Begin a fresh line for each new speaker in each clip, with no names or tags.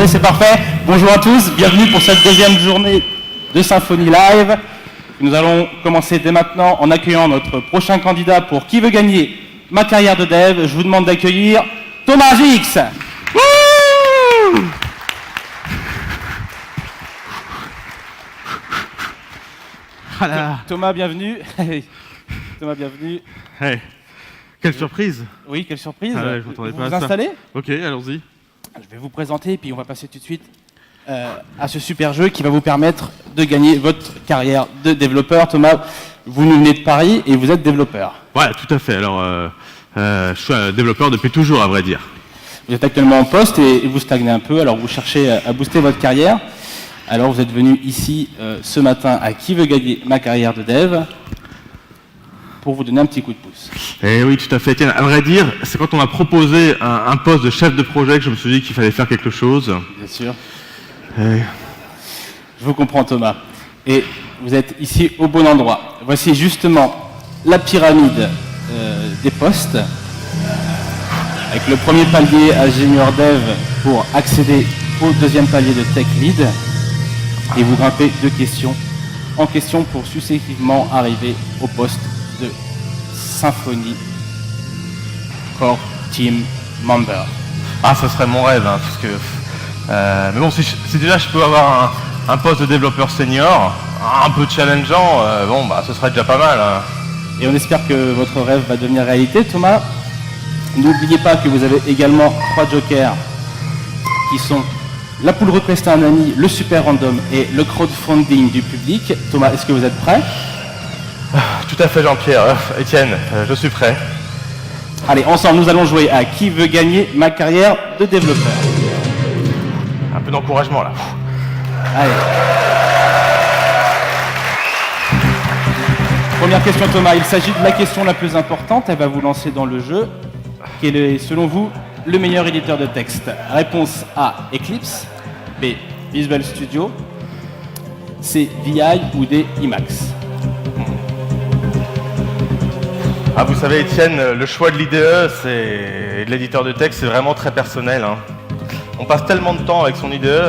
m'entendez, c'est parfait. Bonjour à tous, bienvenue pour cette deuxième journée de Symfony Live. Nous allons commencer dès maintenant en accueillant notre prochain candidat pour Qui veut gagner ma carrière de dev. Je vous demande d'accueillir Thomas Gix.
Voilà.
Thomas, bienvenue. Thomas, bienvenue.
Hey. Quelle surprise!
Oui, quelle surprise.
Ah ouais, je m'attendais pas à
vous
ça.
installez?
Ok, allons-y.
Je vais vous présenter et puis on va passer tout de suite à ce super jeu qui va vous permettre de gagner votre carrière de développeur. Thomas, vous nous venez de Paris et vous êtes développeur.
Ouais, tout à fait. Alors, je suis un développeur depuis toujours, à vrai dire.
Vous êtes actuellement en poste et vous stagnez un peu, alors vous cherchez à booster votre carrière. Alors vous êtes venu ici ce matin à Qui veut gagner ma carrière de dev pour vous donner un petit coup de pouce.
Eh oui, tout à fait. Tiens, à vrai dire, c'est quand on m'a proposé un poste de chef de projet que je me suis dit qu'il fallait faire quelque chose.
Bien sûr.
Et...
Je vous comprends, Thomas. Et vous êtes ici au bon endroit. Voici justement la pyramide des postes, avec le premier palier à Junior Dev pour accéder au deuxième palier de Tech Lead. Et vous grimpez de question en question pour successivement arriver au poste de Symfony Core Team Member.
Ah, ça serait mon rêve, hein, parce que... mais bon, si déjà je peux avoir un poste de développeur senior, un peu challengeant, bon, bah, ce serait déjà pas mal. Hein.
Et on espère que votre rêve va devenir réalité, Thomas. N'oubliez pas que vous avez également 3 jokers qui sont la pool request à un ami, le super random et le crowdfunding du public. Thomas, est-ce que vous êtes prêt?
Tout à fait, Jean-Pierre. Étienne, je suis prêt.
Allez, ensemble, nous allons jouer à Qui veut gagner ma carrière de développeur.
Un peu d'encouragement, là.
Allez. Première question, Thomas. Il s'agit de la question la plus importante. Elle va vous lancer dans le jeu. Quel est, selon vous, le meilleur éditeur de texte? Réponse A, Eclipse. B, Visual Studio. C, VI ou D, Emacs.
Ah, vous savez, Étienne, le choix de l'IDE, c'est de l'éditeur de texte, c'est vraiment très personnel. Hein. On passe tellement de temps avec son IDE,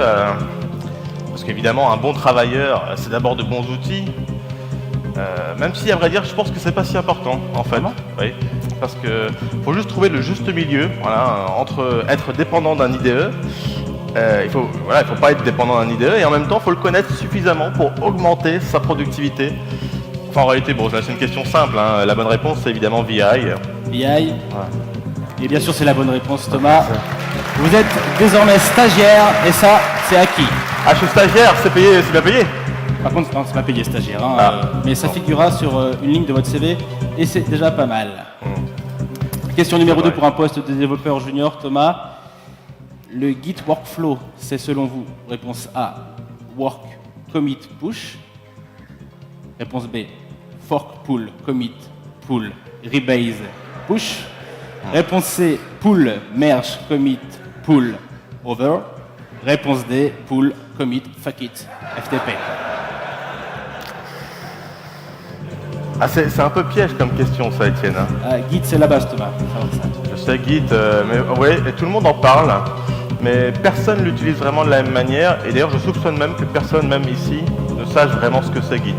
parce qu'évidemment, un bon travailleur, c'est d'abord de bons outils. Même si, à vrai dire, je pense que c'est pas si important, en fait. Oui. Parce que faut juste trouver le juste milieu, voilà, entre être dépendant d'un IDE. Il faut pas être dépendant d'un IDE, et en même temps, il faut le connaître suffisamment pour augmenter sa productivité. Enfin, en réalité, bon, c'est une question simple. Hein. La bonne réponse, c'est évidemment VI.
VI.
Ouais.
Et bien sûr, c'est la bonne réponse, Thomas. Vous êtes désormais stagiaire, et ça, c'est acquis.
Ah, je suis stagiaire, c'est payé, c'est bien payé.
Par contre, non, c'est pas payé stagiaire, hein,
Ah.
mais ça figurera sur une ligne de votre CV, et c'est déjà pas mal. Question numéro 2 pour un poste de développeur junior, Thomas. Le Git workflow, c'est selon vous, réponse A, work, commit, push. Réponse B, fork, pull, commit, pull, rebase, push. Réponse C, pull, merge, commit, pull, over. Réponse D, pull, commit, fuck it, FTP.
Ah, c'est un peu piège comme question, ça, Étienne. Hein.
Git, c'est la base, Thomas.
Je sais Git, mais ouais, et tout le monde en parle, mais personne ne l'utilise vraiment de la même manière. Et d'ailleurs, je soupçonne même que personne, même ici, ne sache vraiment ce que c'est Git.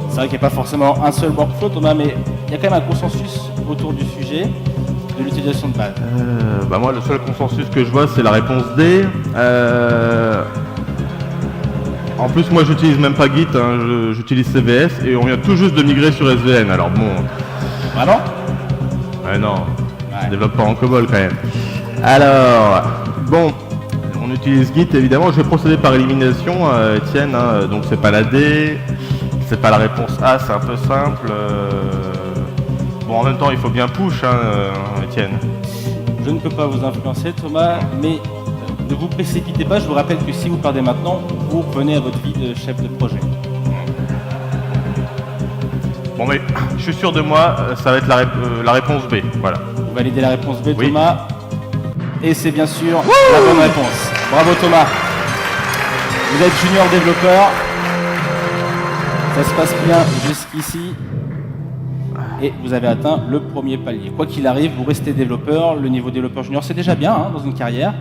C'est vrai qu'il n'y a pas forcément un seul workflow, Thomas, mais il y a quand même un consensus autour du sujet de l'utilisation de base.
Bah moi, le seul consensus que je vois, c'est la réponse D. En plus, moi, j'utilise même pas Git, hein, j'utilise CVS, et on vient tout juste de migrer sur SVN. Alors bon...
Vraiment?
Ouais, non,
Ouais.
je développe pas en COBOL quand même. Alors, bon, on utilise Git, évidemment. Je vais procéder par élimination, Étienne, hein, donc c'est pas la D, c'est pas la réponse A, c'est un peu simple. Bon, en même temps, il faut bien push, hein, Étienne.
Je ne peux pas vous influencer, Thomas, mais ne vous précipitez pas. Je vous rappelle que si vous perdez maintenant, vous revenez à votre vie de chef de projet.
Bon, mais je suis sûr de moi, ça va être la réponse B, voilà.
Vous validez la réponse B,
Oui.
Thomas. Et c'est bien sûr la bonne réponse. Bravo, Thomas. Vous êtes junior développeur. Ça se passe bien jusqu'ici. Et vous avez atteint le premier palier. Quoi qu'il arrive, vous restez développeur. Le niveau développeur junior, c'est déjà bien hein, dans une carrière.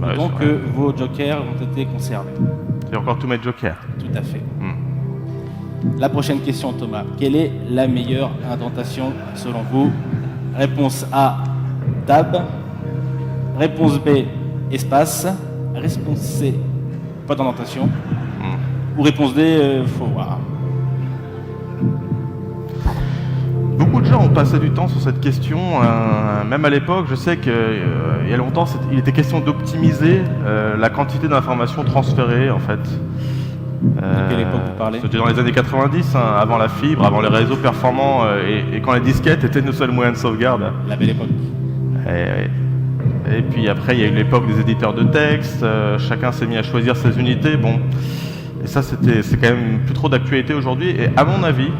Ouais,
donc
c'est vrai.
vos jokers ont été conservés.
J'ai encore tous mes jokers.
Tout à fait. La prochaine question, Thomas. Quelle est la meilleure indentation selon vous? Réponse A, tab. Réponse B, espace. Réponse C, pas d'indentation. Ou réponse D, faut voir.
Beaucoup de gens ont passé du temps sur cette question, même à l'époque. Je sais qu'il y a longtemps, il était question d'optimiser la quantité d'informations transférées, en fait.
De quelle époque vous parlez?
C'était dans les années 90, hein, avant la fibre, avant les réseaux performants, et quand les disquettes étaient nos seuls moyens de sauvegarde.
La belle époque.
Et puis après, il y a eu l'époque des éditeurs de texte, chacun s'est mis à choisir ses unités, bon. Et ça, c'est quand même plus trop d'actualité aujourd'hui, et à mon avis,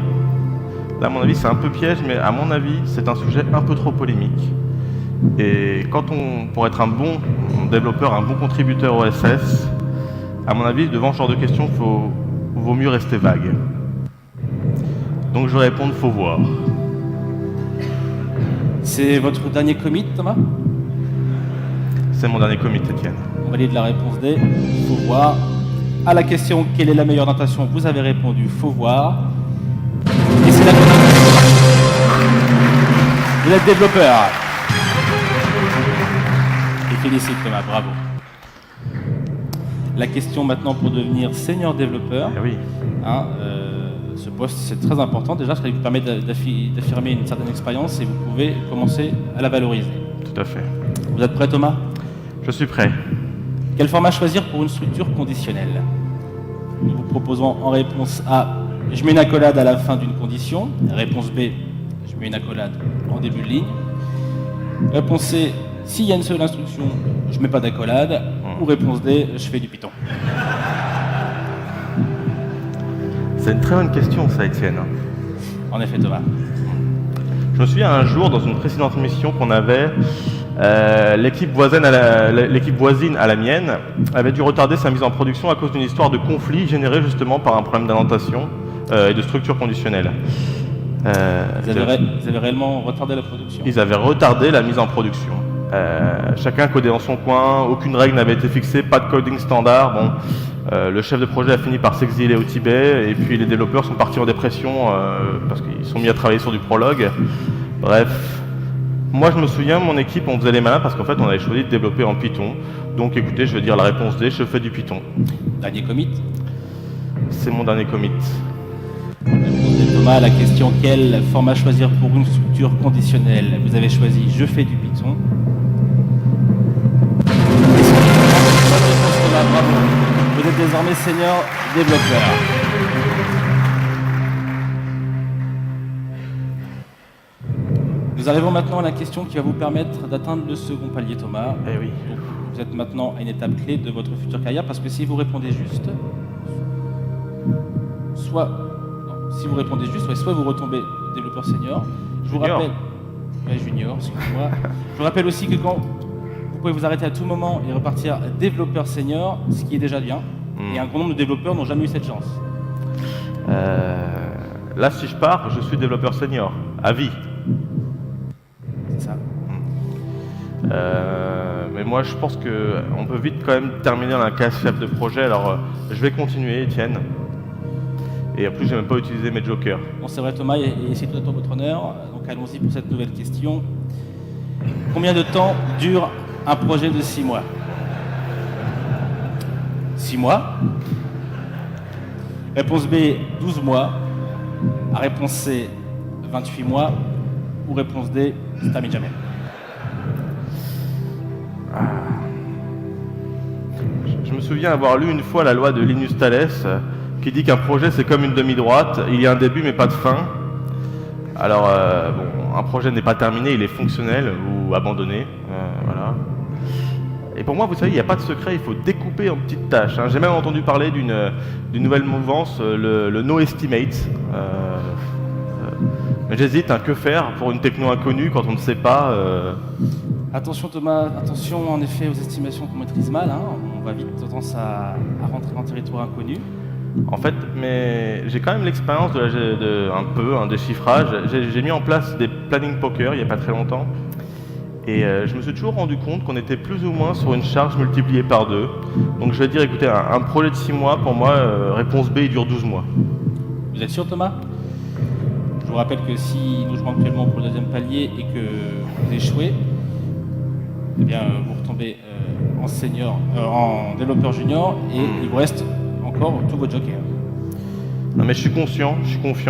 là, à mon avis, c'est un peu piège, mais à mon avis, c'est un sujet un peu trop polémique. Et pour être un bon développeur, un bon contributeur OSS, à mon avis, devant ce genre de questions, vaut mieux rester vague. Donc je vais répondre, faut voir.
C'est votre dernier commit, Thomas?
C'est mon dernier commit, Étienne.
On valide la réponse D, faut voir. À la question quelle est la meilleure indentation, vous avez répondu faut voir. Et c'est la bonne réponse. Vous êtes développeur. Et félicite Thomas, bravo. La question maintenant pour devenir senior développeur.
Eh oui.
Hein, ce poste c'est très important déjà, ça vous permet d'affirmer une certaine expérience et vous pouvez commencer à la valoriser.
Tout à fait.
Vous êtes prêt Thomas?
Je suis prêt.
Quel format choisir pour une structure conditionnelle? Nous vous proposons en réponse A, je mets une accolade à la fin d'une condition. Réponse B, je mets une accolade en début de ligne. Réponse C, s'il y a une seule instruction, je mets pas d'accolade. Ou réponse D, je fais du Python.
C'est une très bonne question, ça, Étienne.
En effet, Thomas.
Je me souviens un jour, dans une précédente mission qu'on avait, l'équipe voisine à la mienne avait dû retarder sa mise en production à cause d'une histoire de conflit générée justement par un problème d'indentation et de structure conditionnelle.
Vous avez réellement retardé la production?
Ils avaient retardé la mise en production. Chacun codait dans son coin, aucune règle n'avait été fixée, pas de coding standard. Bon, le chef de projet a fini par s'exiler au Tibet et puis les développeurs sont partis en dépression parce qu'ils sont mis à travailler sur du prologue. Bref, moi je me souviens, mon équipe, on faisait les malins parce qu'en fait on avait choisi de développer en Python. Donc écoutez, je vais dire la réponse D, je fais du Python.
Dernier commit.
C'est mon dernier commit.
Réponse de Thomas à la question quel format choisir pour une structure conditionnelle? Vous avez choisi je fais du Python. Thomas, bravo. Vous êtes désormais senior développeur. Nous arrivons maintenant à la question qui va vous permettre d'atteindre le second palier, Thomas.
Eh oui.
Donc, vous êtes maintenant à une étape clé de votre future carrière parce que si vous répondez juste, soit vous retombez développeur senior. Je vous
Junior.
rappelle, junior, excusez-moi. Je vous rappelle aussi que vous pouvez vous arrêter à tout moment et repartir développeur senior, ce qui est déjà bien. Et un grand nombre de développeurs n'ont jamais eu cette chance.
Là, si je pars, je suis développeur senior, à vie.
C'est ça.
Mais moi, je pense qu'on peut vite quand même terminer dans la case chef de projet. Alors, je vais continuer, Étienne. Et en plus, j'ai même pas utilisé mes jokers.
Bon, c'est vrai, Thomas, et c'est tout à votre honneur. Donc, allons-y pour cette nouvelle question. Combien de temps dure un projet de 6 mois? 6 mois. Réponse B, 12 mois. Réponse C, 28 mois. Ou réponse D, ça ne termine jamais.
Je me souviens avoir lu une fois la loi de Linus Tallès qui dit qu'un projet c'est comme une demi-droite, il y a un début mais pas de fin. Alors bon, un projet n'est pas terminé, il est fonctionnel ou abandonné, voilà. Et pour moi, vous savez, il n'y a pas de secret, il faut découper en petites tâches. Hein. J'ai même entendu parler d'une nouvelle mouvance, le no estimate. Mais j'hésite, hein, que faire pour une techno inconnue quand on ne sait pas
Attention Thomas, attention en effet aux estimations qu'on maîtrise mal. Hein. On va vite tendance à rentrer dans le territoire inconnu.
En fait, mais j'ai quand même l'expérience un peu des chiffrages. J'ai mis en place des planning poker il n'y a pas très longtemps.
Et je me suis toujours rendu compte qu'on était plus ou moins sur une charge multipliée par 2. Donc je vais dire, écoutez, un projet de 6 mois, pour moi, réponse B, il dure 12 mois.
Vous êtes sûr, Thomas? Je vous rappelle que si nous jouons actuellement pour le deuxième palier et que vous échouez, eh bien, vous retombez en senior, en développeur junior, et il vous reste encore tous vos jokers.
Non mais je suis confiant,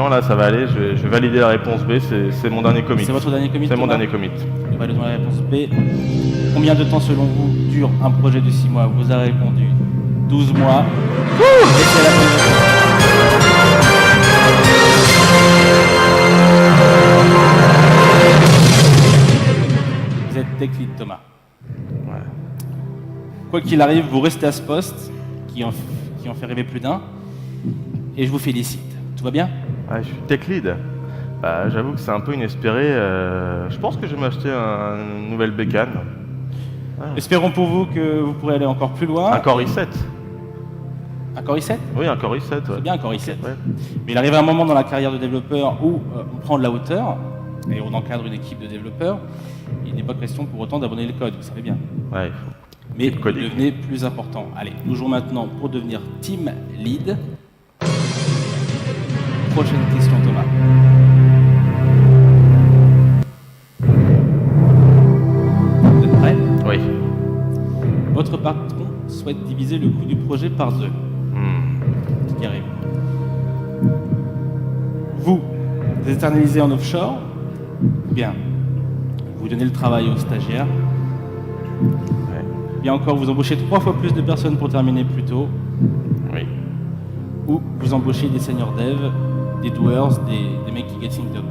là ça va aller, je vais valider la réponse B, c'est mon dernier commit.
C'est votre dernier commit?
C'est mon dernier commit.
Nous validons la réponse B. Combien de temps selon vous dure un projet de 6 mois? Vous avez répondu 12 mois. Et c'est la bonne réponse. Vous êtes tech lead, Thomas.
Ouais.
Quoi qu'il arrive, vous restez à ce poste, qui en fait rêver plus d'un, et je vous félicite. Tout va bien?
Je suis tech lead. Bah, j'avoue que c'est un peu inespéré. Je pense que je vais m'acheter une nouvelle bécane.
Espérons pour vous que vous pourrez aller encore plus loin.
Un Core i7.
Un Core i7?
Oui, un Core i7. Ouais.
C'est bien un Core i7.
Ouais.
Mais il arrive un moment dans la carrière de développeur où on prend de la hauteur et on encadre une équipe de développeurs. Il n'est pas question pour autant d'abandonner le code, vous savez bien.
Ouais.
Mais vous devenez plus important. Allez, nous jouons maintenant pour devenir team lead. Prochaine question, Thomas. Vous êtes prêts?
Oui.
Votre patron souhaite diviser le coût du projet par 2. Ce qui arrive. Vous éternalisez en offshore, ou bien vous donnez le travail aux stagiaires, ou bien encore vous embauchez 3 fois plus de personnes pour terminer plus tôt,
Oui.
ou vous embauchez des senior devs, des doers, des mecs qui get things done.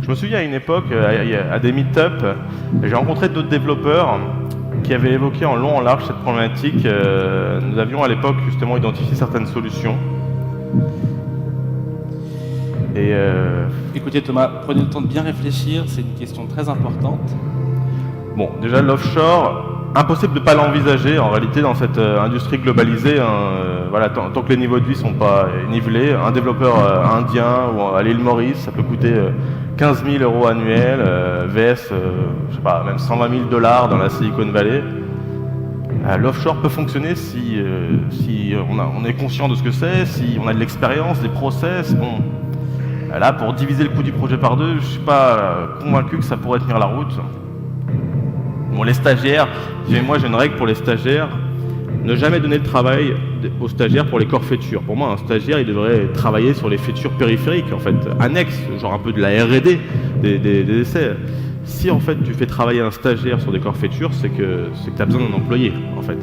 Je me souviens à une époque, à des meet-up, j'ai rencontré d'autres développeurs qui avaient évoqué en long en large cette problématique. Nous avions à l'époque justement identifié certaines solutions. Et
Écoutez Thomas, prenez le temps de bien réfléchir, c'est une question très importante.
bon, déjà l'offshore, impossible de ne pas l'envisager en réalité dans cette industrie globalisée. Voilà, tant que les niveaux de vie sont pas nivelés, un développeur indien ou à l'île Maurice, ça peut coûter 15 000 € annuels, VS, je sais pas, même 120 000 $ dans la Silicon Valley. L'offshore peut fonctionner si on est conscient de ce que c'est, si on a de l'expérience, des process. Bon, là, pour diviser le coût du projet par 2, je suis pas convaincu que ça pourrait tenir la route. Bon, les stagiaires, moi j'ai une règle pour les stagiaires, ne jamais donner de travail aux stagiaires pour les core features. Pour moi, un stagiaire, il devrait travailler sur les features périphériques, en fait, annexes, genre un peu de la R&D, des essais. Si en fait tu fais travailler un stagiaire sur des core features, c'est que tu as besoin d'un employé, en fait.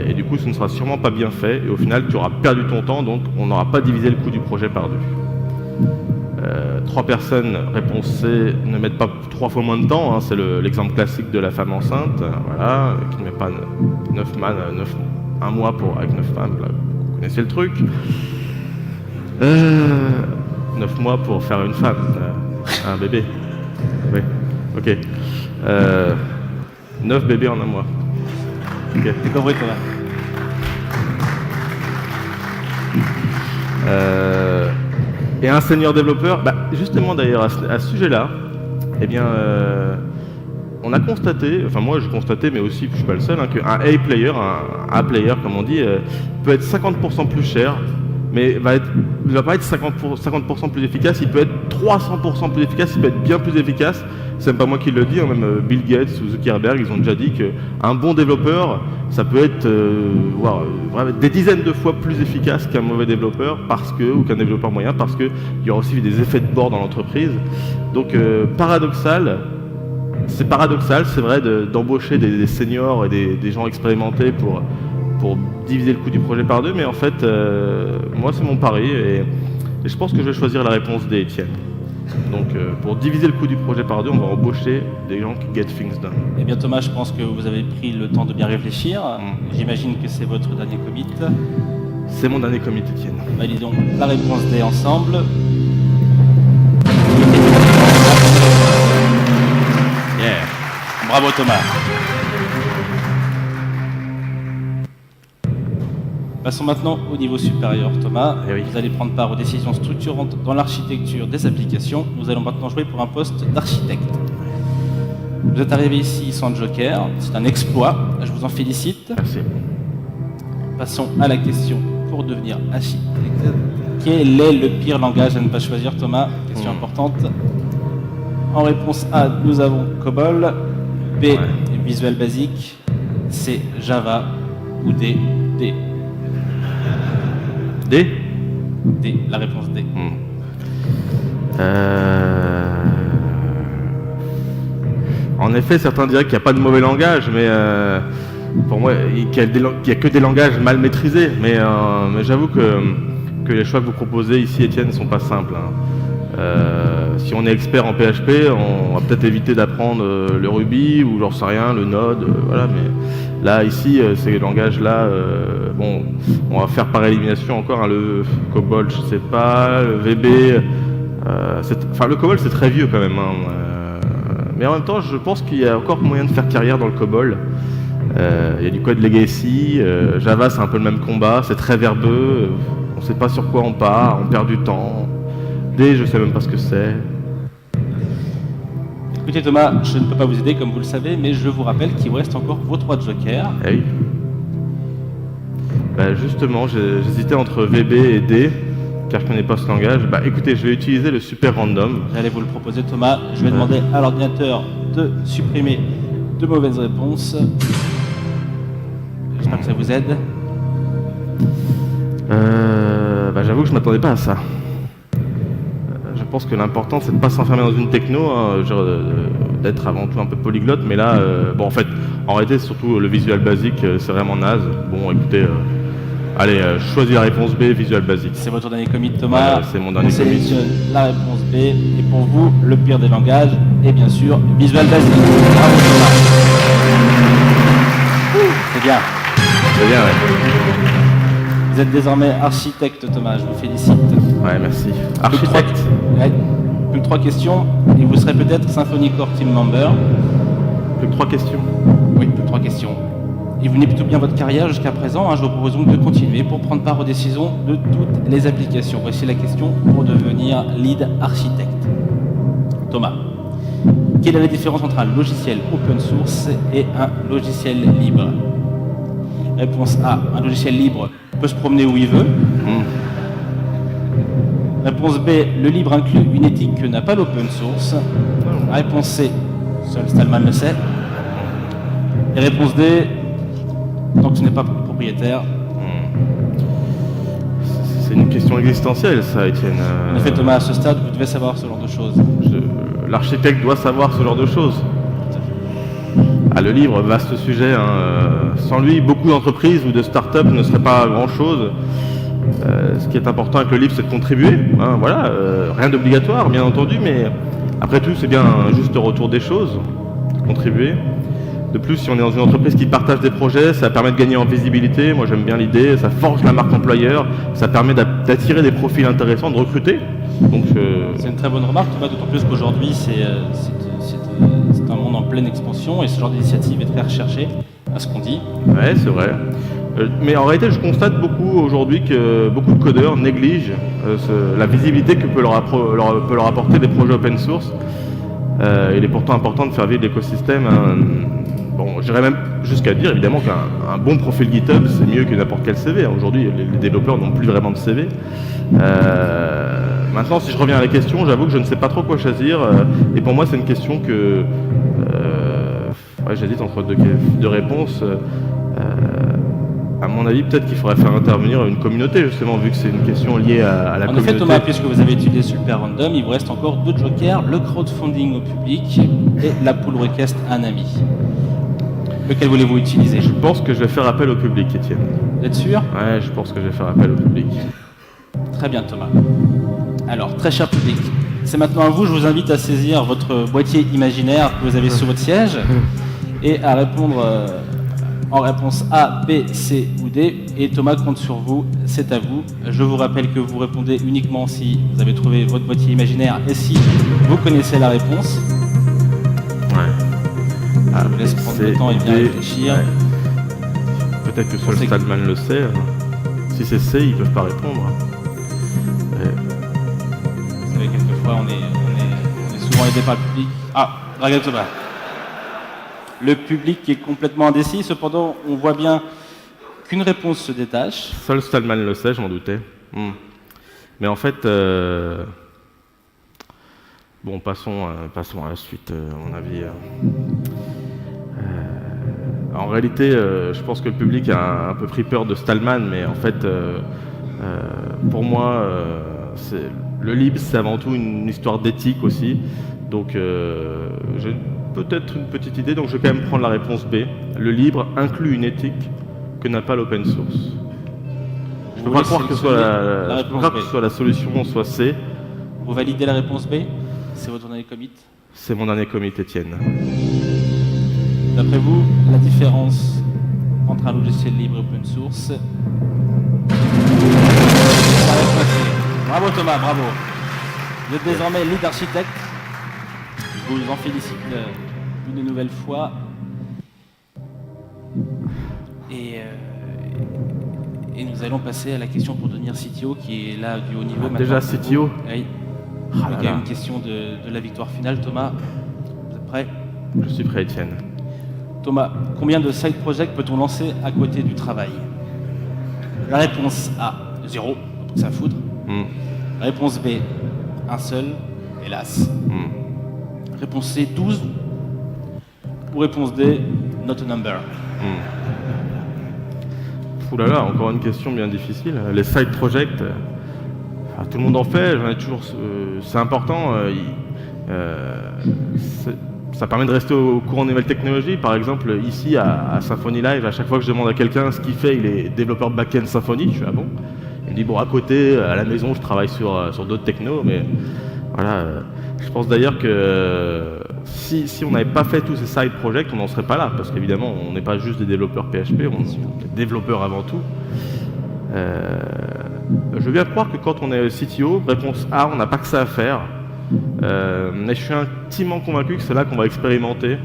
Et du coup, ce ne sera sûrement pas bien fait, et au final, tu auras perdu ton temps, donc on n'aura pas divisé le coût du projet par 2. 3 personnes, réponse C, ne mettent pas 3 fois moins de temps, hein, c'est l'exemple classique de la femme enceinte, voilà, qui ne met pas 1 mois avec 9 femmes, là, vous connaissez le truc. 9 mois pour faire une femme, un bébé. Oui, ok. 9 bébés en 1 mois. Okay.
C'est compris Thomas.
Et un senior développeur, justement d'ailleurs à ce sujet-là, eh bien, on a constaté, enfin moi je constatais, mais aussi je suis pas le seul, hein, qu'un A-player, un A-player comme on dit, peut être 50% plus cher, mais il va pas être 50% plus efficace, il peut être 300% plus efficace, il peut être bien plus efficace. C'est même pas moi qui le dis, hein, même Bill Gates ou Zuckerberg, ils ont déjà dit qu'un bon développeur, ça peut être des dizaines de fois plus efficace qu'un mauvais développeur ou qu'un développeur moyen, parce qu'il y aura aussi des effets de bord dans l'entreprise. Donc c'est paradoxal, c'est vrai, d'embaucher des seniors et des gens expérimentés pour diviser le coût du projet par 2, mais en fait, moi c'est mon pari, et je pense que je vais choisir la réponse D, Étienne. Donc pour diviser le coût du projet par 2, on va embaucher des gens qui get things done.
Eh bien Thomas, je pense que vous avez pris le temps de bien réfléchir. J'imagine que c'est votre dernier commit.
C'est mon dernier commit, Étienne.
Validons la réponse D ensemble. Yeah. Bravo Thomas. Passons maintenant au niveau supérieur, Thomas.
Eh oui.
Vous allez prendre part aux décisions structurantes dans l'architecture des applications. Nous allons maintenant jouer pour un poste d'architecte. Vous êtes arrivé ici sans joker, c'est un exploit, je vous en félicite.
Merci.
Passons à la question pour devenir architecte. Quel est le pire langage à ne pas choisir, Thomas? Question importante. En réponse A, nous avons COBOL, B, Visual Basic, C, Java ou D, D.
D.
D, la réponse D.
En effet, certains diraient qu'il n'y a pas de mauvais langage, mais pour moi, il n'y a que des langages mal maîtrisés. Mais j'avoue que les choix que vous proposez ici, Étienne, ne sont pas simples. Si on est expert en PHP, on va peut-être éviter d'apprendre le Ruby ou j'en sais rien, le Node, voilà. Mais là, ici, ces langages-là, bon, on va faire par élimination encore le COBOL, je sais pas, le VB. Enfin, le COBOL, c'est très vieux quand même. Mais en même temps, je pense qu'il y a encore moyen de faire carrière dans le COBOL. Il y a du code legacy, Java, c'est un peu le même combat, c'est très verbeux, on ne sait pas sur quoi on part, on perd du temps. D, je sais même pas ce que c'est.
Écoutez Thomas, je ne peux pas vous aider comme vous le savez, mais je vous rappelle qu'il vous reste encore vos 3 jokers.
Eh oui. Justement, j'hésitais entre VB et D, car je connais pas ce langage. Écoutez, je vais utiliser le super random.
J'allais vous le proposer Thomas, je vais demander à l'ordinateur de supprimer de mauvaises réponses. J'espère que ça vous aide.
J'avoue que je m'attendais pas à ça. Je pense que l'important c'est de ne pas s'enfermer dans une techno, d'être avant tout un peu polyglotte, mais là, en fait, en réalité, surtout le Visual Basic, c'est vraiment naze. Bon, écoutez, allez, je choisis la réponse B, Visual Basic.
C'est votre dernier commit, Thomas.
Voilà, c'est mon dernier
On
commit.
sélectionne la réponse B, et pour vous, le pire des langages, et bien sûr, Visual Basic. Bravo, Thomas. C'est bien.
C'est bien, ouais.
Vous êtes désormais architecte, Thomas, je vous félicite.
Ouais, merci.
Plus que
Architecte.
plus que 3 questions, et vous serez peut-être Symfony Core Team Member.
Plus que 3 questions.
Oui, plus que 3 questions. Et vous menez plutôt bien votre carrière jusqu'à présent, je vous propose donc de continuer pour prendre part aux décisions de toutes les applications. Voici la question pour devenir lead architecte. Thomas, quelle est la différence entre un logiciel open source et un logiciel libre? Réponse A, un logiciel libre peut se promener où il veut. Réponse B, le libre inclut une éthique que n'a pas l'open source. Réponse C, seul Stallman le sait. Et réponse D, tant que ce n'est pas propriétaire.
C'est une question existentielle, ça, Étienne.
En effet, Thomas, à ce stade, vous devez savoir ce genre de choses.
L'architecte doit savoir ce genre de choses. Le livre, vaste sujet. Sans lui, beaucoup d'entreprises ou de start-up ne seraient pas grand-chose. Ce qui est important avec le livre, c'est de contribuer. Rien d'obligatoire, bien entendu, mais après tout, c'est bien un juste retour des choses, contribuer. De plus, si on est dans une entreprise qui partage des projets, ça permet de gagner en visibilité. Moi, j'aime bien l'idée. Ça forge la marque employeur. Ça permet d'attirer des profils intéressants, de recruter. Donc,
c'est une très bonne remarque, Thomas, d'autant plus qu'aujourd'hui, c'est un monde en pleine expansion et ce genre d'initiative est très recherché, à ce qu'on dit.
Ouais, c'est vrai. Mais en réalité, je constate beaucoup aujourd'hui que beaucoup de codeurs négligent la visibilité que peut leur apporter des projets open source. Il est pourtant important de faire vivre l'écosystème. J'irais même jusqu'à dire évidemment qu'un bon profil GitHub, c'est mieux que n'importe quel CV. Aujourd'hui, les développeurs n'ont plus vraiment de CV. Maintenant, si je reviens à la question, j'avoue que je ne sais pas trop quoi choisir. Et pour moi, c'est une question que... j'hésite entre deux réponses. À mon avis, peut-être qu'il faudrait faire intervenir une communauté, justement, vu que c'est une question liée à la communauté.
En effet, Thomas, puisque vous avez étudié Super Random, il vous reste encore 2 jokers, le crowdfunding au public et la pull request à un ami. Lequel voulez-vous utiliser?
Je pense que je vais faire appel au public, Étienne.
Vous êtes sûr?
Ouais, je pense que je vais faire appel au public.
Très bien, Thomas. Alors, très cher public, c'est maintenant à vous, je vous invite à saisir votre boîtier imaginaire que vous avez sur votre siège et à répondre en réponse A, B, C ou D. Et Thomas compte sur vous, c'est à vous. Je vous rappelle que vous répondez uniquement si vous avez trouvé votre boîtier imaginaire et si vous connaissez la réponse. Je vous laisse prendre le temps et bien réfléchir.
Ouais. Peut-être que seul Stallman le sait. Si c'est C, ils peuvent pas répondre.
Vous savez, quelquefois, on est souvent aidé par le public. Ah, Dragan Thomas. Le public est complètement indécis, cependant, on voit bien qu'une réponse se détache.
Seul Stallman le sait, je m'en doutais. Mais en fait, bon, passons à la suite, à mon avis. En réalité, je pense que le public a un peu pris peur de Stallman, mais en fait, pour moi, le libre, c'est avant tout une histoire d'éthique aussi. Donc, j'ai peut-être une petite idée, donc je vais quand même prendre la réponse B. Le libre inclut une éthique que n'a pas l'open source. Je ne peux pas croire que ce soit la solution, soit C.
Vous validez la réponse B? C'est votre dernier commit?
C'est mon dernier commit, Étienne.
D'après vous, la différence entre un logiciel libre et open source? Bravo Thomas, bravo. Vous êtes désormais lead architecte. Je vous en félicite une nouvelle fois. Et nous allons passer à la question pour devenir CTO, qui est là du haut niveau.
Déjà CTO?
Oui. Il y a une question de la victoire finale. Thomas, vous êtes prêt?
Je suis prêt, Étienne.
Thomas, combien de side projects peut-on lancer à côté du travail? La réponse A, 0, donc ça foudre. La réponse B, un seul, hélas. Réponse C, 12. Ou réponse D, not a number.
Ouh là là, encore une question bien difficile. Les side projects, tout le monde en fait, j'en ai toujours. C'est important. Ça permet de rester au courant des nouvelles technologies. Par exemple, ici à Symfony Live, à chaque fois que je demande à quelqu'un ce qu'il fait, il est développeur back-end Symfony. Je suis bon. Il me dit bon, à côté, à la maison, je travaille sur d'autres technos, mais voilà. Je pense d'ailleurs que si on n'avait pas fait tous ces side projects, on n'en serait pas là, parce qu'évidemment, on n'est pas juste des développeurs PHP, on est des développeurs avant tout. Je veux bien croire que quand on est CTO, réponse A, on n'a pas que ça à faire. Mais je suis intimement convaincu que c'est là qu'on va expérimenter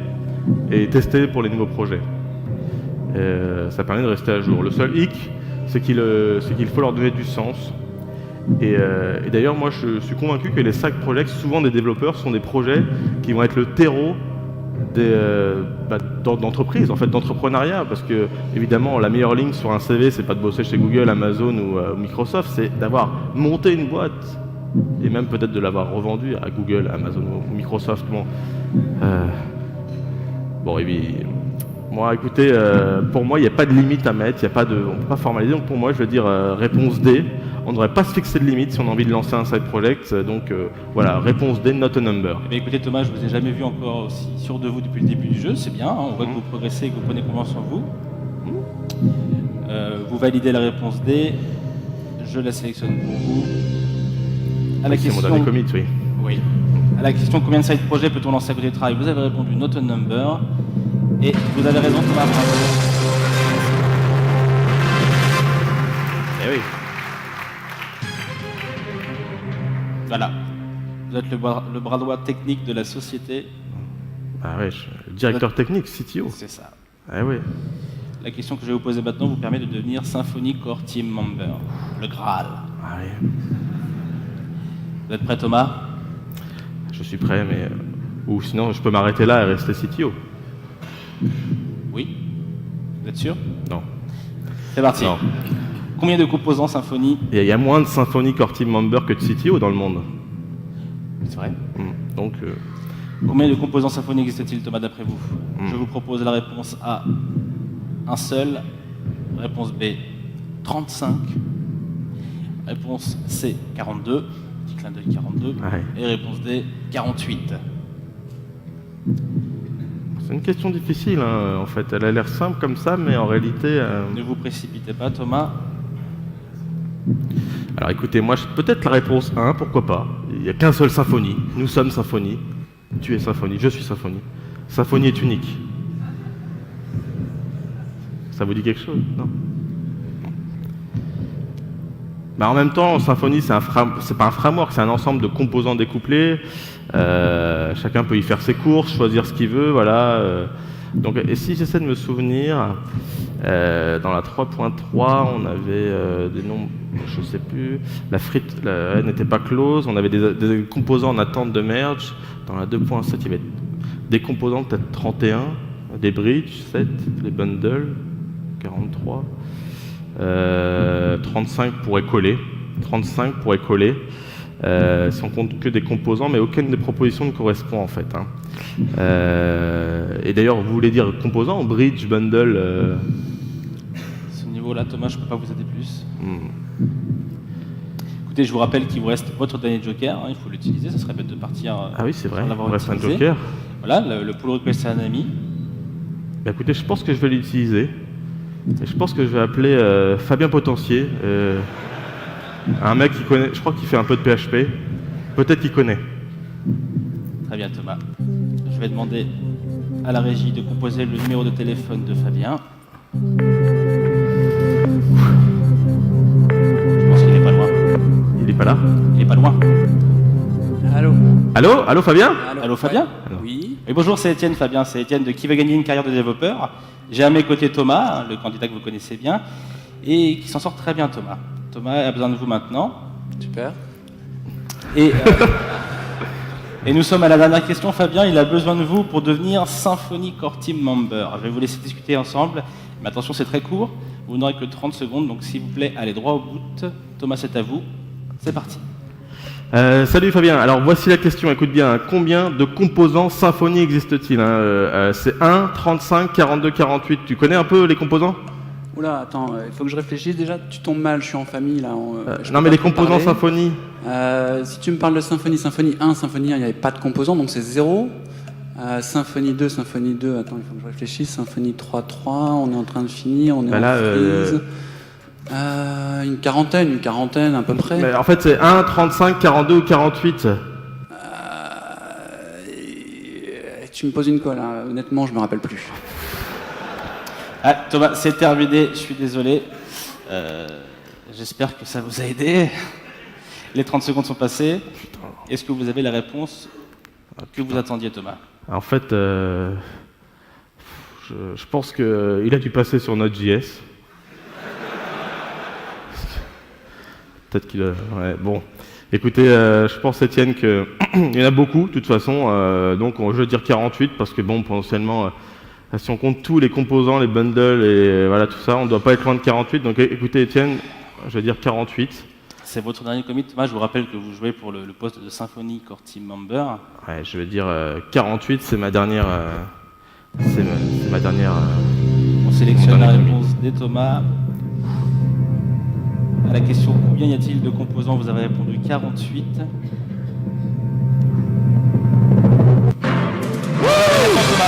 et tester pour les nouveaux projets. Ça permet de rester à jour. Le seul hic, c'est qu'il faut leur donner du sens. Et d'ailleurs, moi, je suis convaincu que les side projects, souvent des développeurs, sont des projets qui vont être le terreau d'entreprise, en fait, d'entrepreneuriat, parce que évidemment, la meilleure ligne sur un CV, c'est pas de bosser chez Google, Amazon ou Microsoft, c'est d'avoir monté une boîte. Et même peut-être de l'avoir revendu à Google, Amazon ou Microsoft. Bon, et puis, moi, écoutez, pour moi, il n'y a pas de limite à mettre, on ne peut pas formaliser. Donc pour moi, je vais dire réponse D. On ne devrait pas se fixer de limite si on a envie de lancer un side project. Donc voilà, réponse D, not a number.
Eh bien, écoutez Thomas, je ne vous ai jamais vu encore aussi sûr de vous depuis le début du jeu. C'est bien, hein, on voit que vous progressez et que vous prenez confiance en vous. Vous validez la réponse D. Je la sélectionne pour vous.
C'est mon dernier commit, oui.
Oui. À la question combien de side projets peut-on lancer à côté du travail, vous avez répondu not a number. Et vous avez raison Thomas, bravo.
Eh oui.
Voilà. Vous êtes le bras droit technique de la société.
Ah ouais, le directeur technique, CTO.
C'est ça.
Ah oui.
La question que je vais vous poser maintenant vous permet de devenir Symfony Core Team Member. Le Graal.
Ah oui.
Vous êtes prêt Thomas?
Je suis prêt, mais... Ou sinon, je peux m'arrêter là et rester CTO.
Oui. Vous êtes sûr?
Non.
C'est parti.
Non.
Combien de composants Symfony?
Il y a moins de Symfony Core Team Member que de CTO dans le monde.
C'est vrai.
Donc...
Combien de composants Symfony existe-t-il Thomas d'après vous? Je vous propose la réponse A, un seul. Réponse B, 35. Réponse C, 42. Petit clin d'œil 42.
Ouais.
Et réponse D, 48.
C'est une question difficile, hein, en fait. Elle a l'air simple comme ça, mais en réalité...
Ne vous précipitez pas, Thomas.
Alors écoutez, moi, peut-être la réponse 1, pourquoi pas. Il n'y a qu'un seul Symfony. Nous sommes Symfony. Tu es Symfony, je suis Symfony. Symfony est unique. Ça vous dit quelque chose, non? Bah en même temps, Symfony, c'est pas un framework, c'est un ensemble de composants découplés. Chacun peut y faire ses courses, choisir ce qu'il veut, voilà. Donc, et si j'essaie de me souvenir, dans la 3.3, on avait des nombres, je sais plus, la frite elle n'était pas close, on avait des composants en attente de merge. Dans la 2.7, il y avait des composants peut-être 31, des bridges, 7, les bundles, 43, 35 pourraient coller. 35 pourraient coller, si on compte que des composants, mais aucune des propositions ne correspond en fait. Hein. Et d'ailleurs, vous voulez dire composants, bridge, bundle
Ce niveau-là, Thomas, je ne peux pas vous aider plus. Écoutez, je vous rappelle qu'il vous reste votre dernier joker, hein, il faut l'utiliser, ça serait bête de partir.
Ah oui, c'est vrai,
il
reste un joker.
Voilà, le pull request, c'est un ami.
Bah, écoutez, je pense que je vais l'utiliser. Et je pense que je vais appeler Fabien Potentier. Un mec qui connaît, je crois qu'il fait un peu de PHP. Peut-être qu'il connaît.
Très bien, Thomas. Je vais demander à la régie de composer le numéro de téléphone de Fabien. Je pense qu'il n'est pas loin.
Il n'est pas là?
Il n'est pas loin.
Allô?
Allô? Allô, Fabien?
Allô, Fabien?
Ouais. Oui.
Et bonjour, c'est Étienne, Fabien. C'est Étienne de Qui veut gagner une carrière de développeur. J'ai à mes côtés Thomas, le candidat que vous connaissez bien, et qui s'en sort très bien, Thomas. Thomas a besoin de vous maintenant.
Super.
Et nous sommes à la dernière question, Fabien. Il a besoin de vous pour devenir Symfony Core Team Member. Je vais vous laisser discuter ensemble. Mais attention, c'est très court. Vous n'aurez que 30 secondes, donc s'il vous plaît, allez droit au but. Thomas, c'est à vous. C'est parti.
Salut Fabien, alors voici la question, écoute bien, combien de composants Symfony existe-t-il C'est 1, 35, 42, 48, tu connais un peu les composants?
Oula, attends, il faut que je réfléchisse déjà. Tu tombes mal, je suis en famille là.
Non mais les composants Symfony.
Si tu me parles de Symfony 1, Symfony 1, il n'y avait pas de composants, donc c'est 0. Symfony 2, attends, il faut que je réfléchisse. Symfony 3, on est en train de finir, on est en freeze. Une quarantaine à peu près.
Mais en fait c'est 1, 35, 42 ou 48.
Tu me poses une colle, hein. Honnêtement je me rappelle plus.
Ah, Thomas, c'est terminé, je suis désolé. J'espère que ça vous a aidé. Les 30 secondes sont passées. Est-ce que vous avez la réponse que vous attendiez, Thomas?
En fait, je pense qu'il a dû passer sur Node.js. Peut-être qu'il a... Ouais, bon. Écoutez, je pense, Étienne, qu'il y en a beaucoup, de toute façon. Donc, je vais dire 48, parce que, bon, potentiellement, si on compte tous les composants, les bundles et voilà, tout ça, on ne doit pas être loin de 48. Donc, écoutez, Étienne, je vais dire 48.
C'est votre dernier commit, Thomas. Je vous rappelle que vous jouez pour le poste de Symfony Core Team Member.
Ouais, je vais dire 48, c'est ma dernière... c'est ma dernière...
On sélectionne la réponse des Thomas. À la question combien y a-t-il de composants, vous avez répondu 48. Thomas,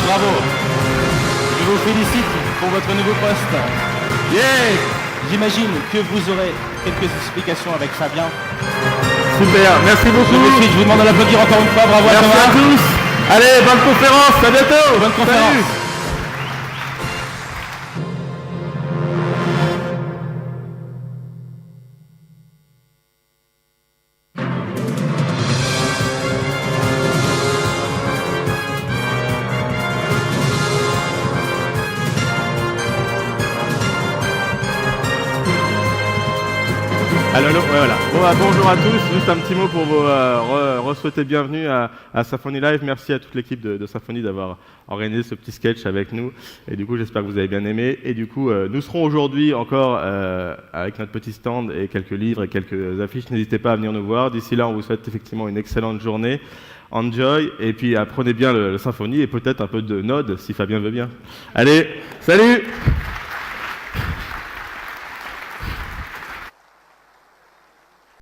bravo. Je vous félicite pour votre nouveau poste.
Yeah!
J'imagine que vous aurez quelques explications avec Fabien.
Super, merci beaucoup.
Je vous demande de l'applaudir encore une fois. Bravo
Merci
à Thomas.
à tous. Allez, bonne conférence, à bientôt.
Bonne conférence.
Salut. Allô, ouais, voilà. Bon, bonjour à tous, juste un petit mot pour vous re-souhaiter bienvenue à Symfony Live. Merci à toute l'équipe de Symfony d'avoir organisé ce petit sketch avec nous. Et du coup, j'espère que vous avez bien aimé. Et du coup, nous serons aujourd'hui encore avec notre petit stand et quelques livres et quelques affiches. N'hésitez pas à venir nous voir. D'ici là, on vous souhaite effectivement une excellente journée. Enjoy, et puis apprenez bien le Symfony et peut-être un peu de Node si Fabien veut bien. Allez, salut!